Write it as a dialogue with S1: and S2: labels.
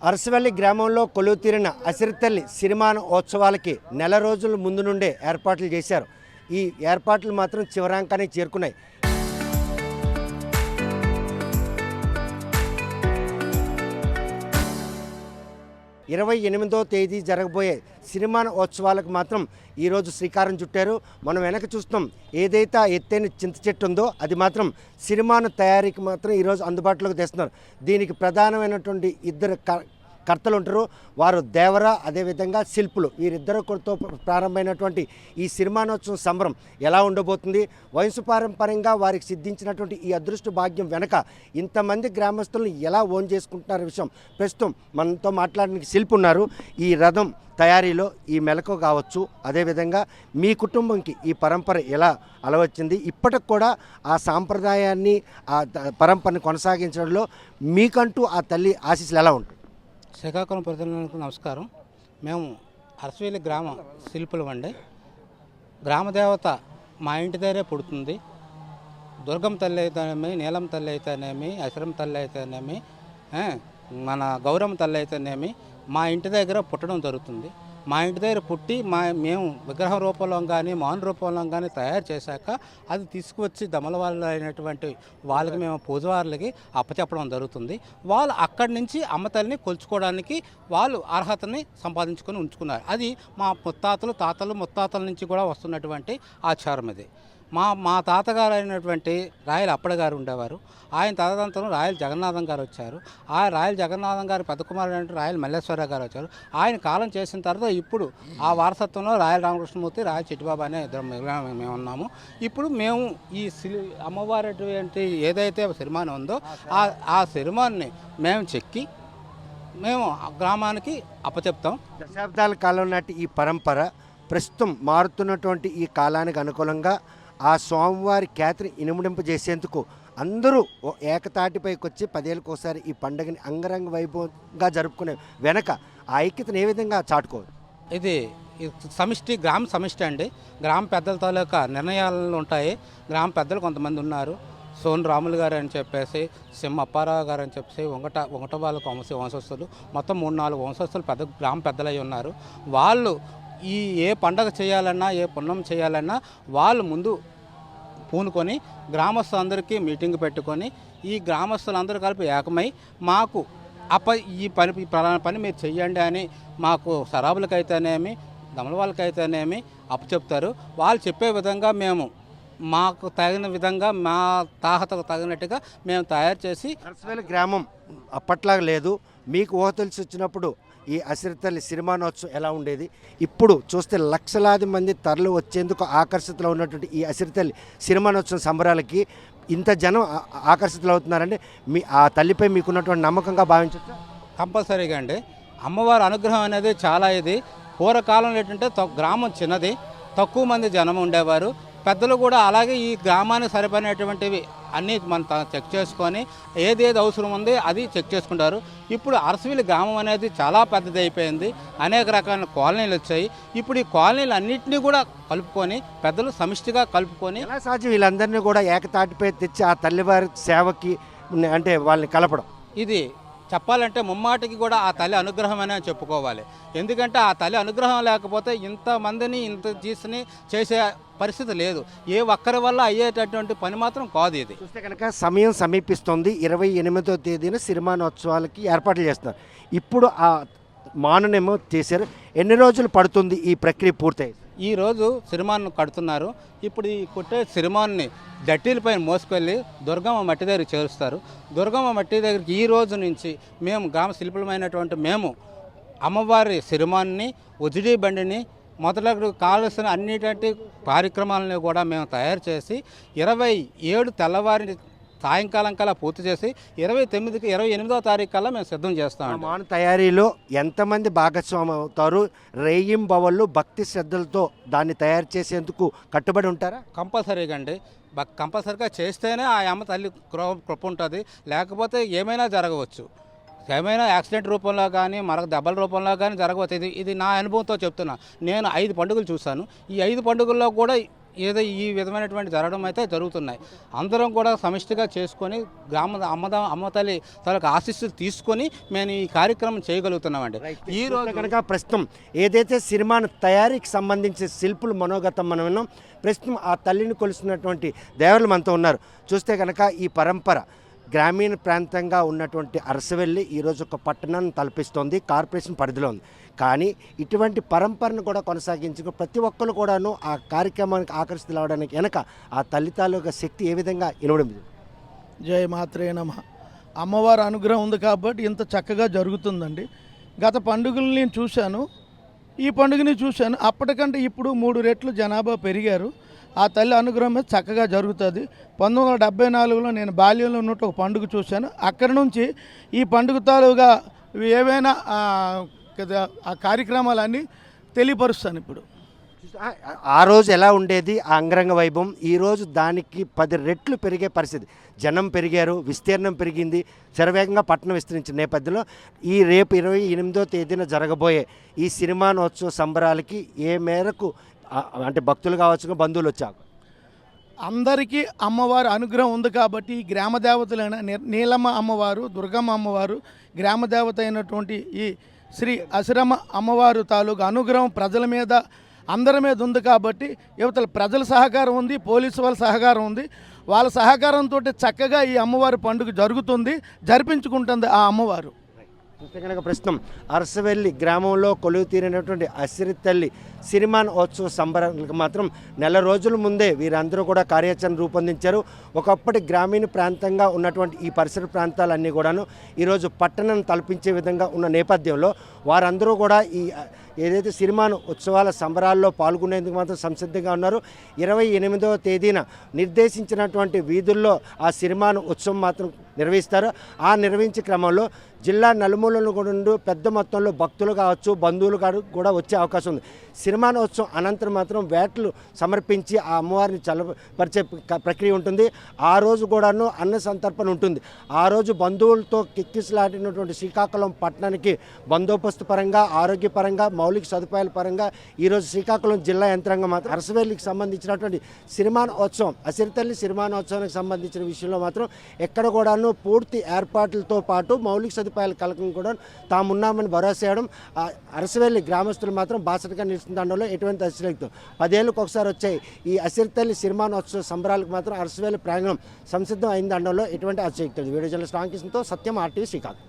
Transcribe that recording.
S1: అరసవల్లి గ్రామంలో కొలువుతీరిన అసిరితల్లి సిరిమాన ఉత్సవాలకి నెల రోజుల ముందు నుండే ఏర్పాట్లు చేశారు. ఈ ఏర్పాట్లు మాత్రం చివరాంకానికి చేరుకున్నాయి. ఇరవై 28వ తేదీ జరగబోయే సిరిమాన ఉత్సవాలకు మాత్రం ఈరోజు శ్రీకారం చుట్టారు. మనం వెనక చూస్తాం, ఏదైతే ఆ ఎత్తైన చింత చెట్టు ఉందో అది మాత్రం సిరిమాన తయారీకి మాత్రం ఈరోజు అందుబాటులోకి తెస్తున్నారు. దీనికి ప్రధానమైనటువంటి ఇద్దరు కర్తలు ఉంటారు. వారు దేవర, అదేవిధంగా శిల్పులు. వీరిద్దరితో ప్రారంభమైనటువంటి ఈ సిరిమానోత్సవం సంబరం ఎలా ఉండబోతుంది, వంశపారంపర్యంగా వారికి సిద్ధించినటువంటి ఈ అదృష్ట భాగ్యం వెనక ఇంతమంది గ్రామస్తులను ఎలా ఓన్ చేసుకుంటున్న విషయం ప్రస్తుతం మనతో మాట్లాడడానికి శిల్పి ఉన్నారు. ఈ రథం తయారీలో ఈ మెలకు కావచ్చు, అదేవిధంగా మీ కుటుంబంకి ఈ పరంపర ఎలా అలవచ్చింది, ఇప్పటికి కూడా ఆ సాంప్రదాయాన్ని ఆ పరంపరని కొనసాగించడంలో మీకంటూ ఆ తల్లి ఆశీస్సులు ఎలా ఉంటుంది?
S2: శ్రీకాకుళం ప్రజలకు నమస్కారం. మేము అరసవల్లి గ్రామ శిల్పులు అండి. గ్రామదేవత మా ఇంటి దగ్గరే పుడుతుంది. దుర్గం తల్లి అయితేనేమి, నీలం తల్లి అయితేనేమి, అసరం తల్లి అయితేనేమి, మన గౌరమ్మ తల్లి అయితేనేమి మా ఇంటి దగ్గర పుట్టడం జరుగుతుంది. మా ఇంటి దగ్గర పుట్టి మేము విగ్రహ రూపంలో కానీ మౌన రూపంలో కానీ తయారు చేశాక అది తీసుకువచ్చి దమల వాళ్ళు అయినటువంటి వాళ్ళకి మేము పూజవారులకి అప్పచెప్పడం జరుగుతుంది. వాళ్ళు అక్కడి నుంచి అమ్మతల్లిని కొలుచుకోవడానికి వాళ్ళు అర్హతని సంపాదించుకొని ఉంచుకున్నారు. అది మా తాతలు ముత్తాతల నుంచి కూడా వస్తున్నటువంటి ఆచారం ఇది. మా తాతగారు అయినటువంటి రాయల అప్పడ గారు ఉండేవారు. ఆయన తదనంతరం రాయల జగన్నాథం గారు వచ్చారు. ఆ రాయల జగన్నాథం గారు పెద్ద కుమారుడు అంటే రాయల మల్లేశ్వరరావు గారు వచ్చారు. ఆయన కాలం చేసిన తర్వాత ఇప్పుడు ఆ వారసత్వంలో రాయల రామకృష్ణమూర్తి, రాయల చిట్టిబాబు అనే ఇద్దరు మేము ఉన్నాము. ఇప్పుడు మేము ఈ అమ్మవారి ఏదైతే సిరిమానం ఉందో ఆ సిరిమాన్ని మేము చెక్కి మేము గ్రామానికి అప్పచెప్తాం.
S1: దశాబ్దాల కాలం నాటి ఈ పరంపర ప్రస్తుతం మారుతున్నటువంటి ఈ కాలానికి అనుకూలంగా ఆ స్వామివారి ఖ్యాతిని ఇనుముడింపజేసేందుకు అందరూ ఏకతాటిపైకి వచ్చి 10 ఏళ్ళకి ఒకసారి ఈ పండుగని అంగరంగ వైభవంగా జరుపుకునే వెనక ఆ ఐక్యతను ఏ విధంగా చాటుకోవాలి?
S2: ఇది సమిష్టి, గ్రామ సమిష్టి అండి. గ్రామ పెద్దల తాలూకా నిర్ణయాలు ఉంటాయి. గ్రామ పెద్దలు కొంతమంది ఉన్నారు. సోన్ రాములు గారు అని చెప్పేసి, సింహ అప్పారావు గారు అని చెప్పేసి, ఒకట వాళ్ళకు వంశస్థులు, మొత్తం 3-4 వంశస్థులు గ్రామ పెద్దలై ఉన్నారు. వాళ్ళు ఏ పండగ చేయాలన్నా, ఏ పుణ్యం చేయాలన్నా వాళ్ళు ముందు పూనుకొని గ్రామస్తులందరికీ మీటింగ్ పెట్టుకొని ఈ గ్రామస్తులందరూ కలిపి ఏకమై మాకు ఈ పని మీరు చెయ్యండి అని మాకు సరాబులకైతేనేమి, దమల వాళ్ళకైతేనేమి అప్పచెప్తారు. వాళ్ళు చెప్పే విధంగా మేము మాకు తగిన విధంగా మా తాహతకు తగినట్టుగా మేము తయారు చేసి.
S1: అరసవల్లి గ్రామం అప్పట్లాగా లేదు. మీకు ఊహ తెలిసి వచ్చినప్పుడు ఈ అసిరితల్లి సిరిమానోత్సవం ఎలా ఉండేది? ఇప్పుడు చూస్తే లక్షలాది మంది తరలి వచ్చేందుకు ఆకర్షితులు ఉన్నటువంటి ఈ అసిరితల్లి సిరిమానోత్సవం సంబరాలకి ఇంత జనం ఆకర్షితులు అవుతున్నారంటే ఆ తల్లిపై మీకున్నటువంటి నమ్మకంగా భావించవచ్చు.
S2: కంపల్సరీగా అండి. అమ్మవారి అనుగ్రహం అనేది చాలా ఇది. పూర్వకాలంలో ఏంటంటే గ్రామం చిన్నది, తక్కువ మంది జనం ఉండేవారు. పెద్దలు కూడా అలాగే ఈ గ్రామానికి సరిపడినటువంటివి అన్నీ మనం చెక్ చేసుకొని ఏదేది అవసరం ఉంది అది చెక్ చేసుకుంటారు. ఇప్పుడు అరసవల్లి గ్రామం అనేది చాలా పెద్దది అయిపోయింది. అనేక రకాల కాలనీలు వచ్చాయి. ఇప్పుడు ఈ కాలనీలు అన్నింటినీ కూడా కలుపుకొని పెద్దలు సమిష్టిగా కలుపుకొని
S1: ఎలా సాధ్యం వీళ్ళందరినీ కూడా ఏకతాటిపై తెచ్చి ఆ తల్లివారి సేవకి అంటే వాళ్ళని కలపడం?
S2: ఇది చెప్పాలంటే ముమ్మాటికి కూడా ఆ తల్లి అనుగ్రహం అనే చెప్పుకోవాలి. ఎందుకంటే ఆ తల్లి అనుగ్రహం లేకపోతే ఇంతమందిని ఇంత చేసే పరిస్థితి లేదు. ఏ ఒక్కరి వల్ల అయ్యేటటువంటి పని మాత్రం కాదు. ఇది
S1: చూస్తే కనుక సమయం సమీపిస్తుంది. 28వ తేదీన సిరిమానోత్సవాలకి ఏర్పాట్లు చేస్తున్నారు. ఇప్పుడు ఆ మానునేమో చేశారు. ఎన్ని రోజులు పడుతుంది ఈ ప్రక్రియ పూర్తయి?
S2: ఈరోజు సిరిమాను కడుతున్నారు. ఇప్పుడు ఈ కుట్టే సిరిమాన్ని జట్టీలపైన మోసుకెళ్ళి దుర్గమ్మ మట్టి దగ్గరికి చేరుస్తారు. దుర్గమ్మ మట్టి దగ్గరికి ఈ రోజు నుంచి మేము గ్రామ శిల్పులమైనటువంటి మేము అమ్మవారి సిరిమాన్ని, ఉజిడి బండిని మొదలగు కావలసిన అన్నిటి కార్యక్రమాలను కూడా మేము తయారు చేసి 27 తెల్లవారి సాయంకాలం కల్లా పూర్తి చేసి 28వ తారీఖు కల్లా మేము సిద్ధం చేస్తాం.
S1: మాను తయారీలో ఎంతమంది భాగస్వామి అవుతారు? రేయింబవళ్ళు భక్తి శ్రద్ధలతో దాన్ని తయారు చేసేందుకు కట్టుబడి ఉంటారా?
S2: కంపల్సరీగా అండి. కంపల్సరీగా చేస్తేనే ఆ అమ్మ తల్లి కృప ఉంటుంది. లేకపోతే ఏమైనా జరగవచ్చు. ఏమైనా యాక్సిడెంట్ రూపంలో కానీ మరొక దెబ్బల రూపంలో కానీ జరగవచ్చు. ఇది నా అనుభవంతో చెప్తున్నా. నేను 5 పండుగలు చూశాను. ఈ 5 పండుగల్లో కూడా ఏదో ఈ విధమైనటువంటి జరగడం అయితే జరుగుతున్నాయి. అందరం కూడా సమిష్టిగా చేసుకొని అమ్మ తల్లి తాలూకు ఆశీస్సులు తీసుకొని మేము ఈ కార్యక్రమం చేయగలుగుతున్నామండి. ఈ రోజు
S1: కనుక ప్రస్తుతం ఏదైతే సినిమా తయారీకి సంబంధించిన శిల్పుల మనోగతం మనం విన్నాం. ప్రస్తుతం ఆ తల్లిని కొలుస్తున్నటువంటి దేవర్లు మనతో ఉన్నారు. చూస్తే కనుక ఈ పరంపర గ్రామీణ ప్రాంతంగా ఉన్నటువంటి అరసవెల్లి ఈరోజు ఒక పట్టణాన్ని తలపిస్తోంది, కార్పొరేషన్ పరిధిలో ఉంది. కానీ ఇటువంటి పరంపరను కూడా కొనసాగించుకు ప్రతి ఒక్కరు కూడాను ఆ కార్యక్రమానికి ఆకర్షితులు అవడానికి వెనక ఆ తల్లి తాలూకా శక్తి ఏ విధంగా ఇనవడం.
S3: జయ మాత్రే నమః. అమ్మవారి అనుగ్రహం ఉంది కాబట్టి ఇంత చక్కగా జరుగుతుందండి. గత పండుగలు నేను చూశాను, ఈ పండుగని చూశాను. అప్పటికంటే ఇప్పుడు 3 రెట్లు జనాభా పెరిగారు. ఆ తల్లి అనుగ్రహం మీద చక్కగా జరుగుతుంది. 1974లో నేను బాల్యంలో ఉన్నట్టు ఒక పండుగ చూశాను. అక్కడి నుంచి ఈ పండుగ తాలూగా ఏవైనా ఆ కార్యక్రమాలన్నీ తెలియపరుస్తాను. ఇప్పుడు
S1: ఆ రోజు ఎలా ఉండేది ఆ అంగరంగ వైభవం, ఈరోజు దానికి 10 రెట్లు పెరిగే పరిస్థితి. జనం పెరిగారు, విస్తీర్ణం పెరిగింది, శరవేగంగా పట్టణం విస్తరించిన నేపథ్యంలో ఈ రేపు 28వ తేదీన జరగబోయే ఈ సినిమానోత్సవ సంబరాలకి ఏ మేరకు అంటే భక్తులు కావచ్చు, బంధువులు వచ్చారు?
S3: అందరికీ అమ్మవారి అనుగ్రహం ఉంది కాబట్టి ఈ గ్రామ దేవతలైన నీలమ్మ అమ్మవారు, దుర్గమ్మ అమ్మవారు, గ్రామ దేవత అయినటువంటి ఈ శ్రీ అసిరమ్మ అమ్మవారు తాలూకు అనుగ్రహం ప్రజల మీద అందరి మీద ఉంది కాబట్టి యువతల ప్రజల సహకారం ఉంది, పోలీసు వాళ్ళ సహకారం ఉంది. వాళ్ళ సహకారంతో చక్కగా ఈ అమ్మవారి పండుగ జరుగుతుంది, జరిపించుకుంటుంది ఆ అమ్మవారు.
S1: చూస్తే కనుక ప్రస్తుతం అరసవెల్లి గ్రామంలో కొలువు తీరినటువంటి అసిరి తల్లి సినిమానోత్సవ సంబరాలకు మాత్రం నెల రోజుల ముందే వీరందరూ కూడా కార్యాచరణ రూపొందించారు. ఒకప్పటి గ్రామీణ ప్రాంతంగా ఉన్నటువంటి ఈ పరిసర ప్రాంతాలన్నీ కూడాను ఈరోజు పట్టణం తలపించే విధంగా ఉన్న నేపథ్యంలో వారందరూ కూడా ఈ ఏదైతే సినిమాను ఉత్సవాల సంబరాల్లో పాల్గొనేందుకు మాత్రం సంసిద్ధంగా ఉన్నారు. 28వ తేదీన నిర్దేశించినటువంటి వీధుల్లో ఆ సినిమాను ఉత్సవం మాత్రం నిర్వహిస్తారు. ఆ నిర్వహించే క్రమంలో జిల్లా నలుమూలల నుండి పెద్ద మొత్తంలో భక్తులు కావచ్చు, బంధువులు కూడా వచ్చే అవకాశం ఉంది. సినిమానోత్సవం అనంతరం మాత్రం వేటలు సమర్పించి ఆ అమ్మవారిని చల్లపరిచే ప్రక్రియ ఉంటుంది. ఆ రోజు కూడాను అన్న సంతర్పణ ఉంటుంది. ఆ రోజు బంధువులతో కిక్కిసలాడినటువంటి శ్రీకాకుళం పట్టణానికి బందోబస్తు పరంగా, ఆరోగ్యపరంగా, మౌలిక సదుపాయాల పరంగా ఈరోజు శ్రీకాకుళం జిల్లా యంత్రాంగం మాత్రం అరసవెల్లికి సంబంధించినటువంటి సినిమానోత్సవం, అసిరితల్లి సినిమానోత్సవానికి సంబంధించిన విషయంలో మాత్రం ఎక్కడ కూడాను పూర్తి ఏర్పాట్లతో పాటు మౌలిక సదుపాయాల కలకం కూడా తామున్నామని భరోసా చేయడం. అరసవెల్లి గ్రామస్తులు మాత్రం బాసటగా నిలుస్తుండడంలో ఎటువంటి అతిశయక్తి. 10 ఏళ్ళకు ఒకసారి వచ్చాయి ఈ అసిరితల్లి సినిమానోత్సవ సంబరాలకు మాత్రం అరసవెల్లి ప్రాంగణం సంసిద్ధం అయిందనడంలో ఎటువంటి అతిశయక్తి. వీడియో జర్నలిస్ట్ రామకృష్ణతో సత్యం, RTV శ్రీకాకుళం.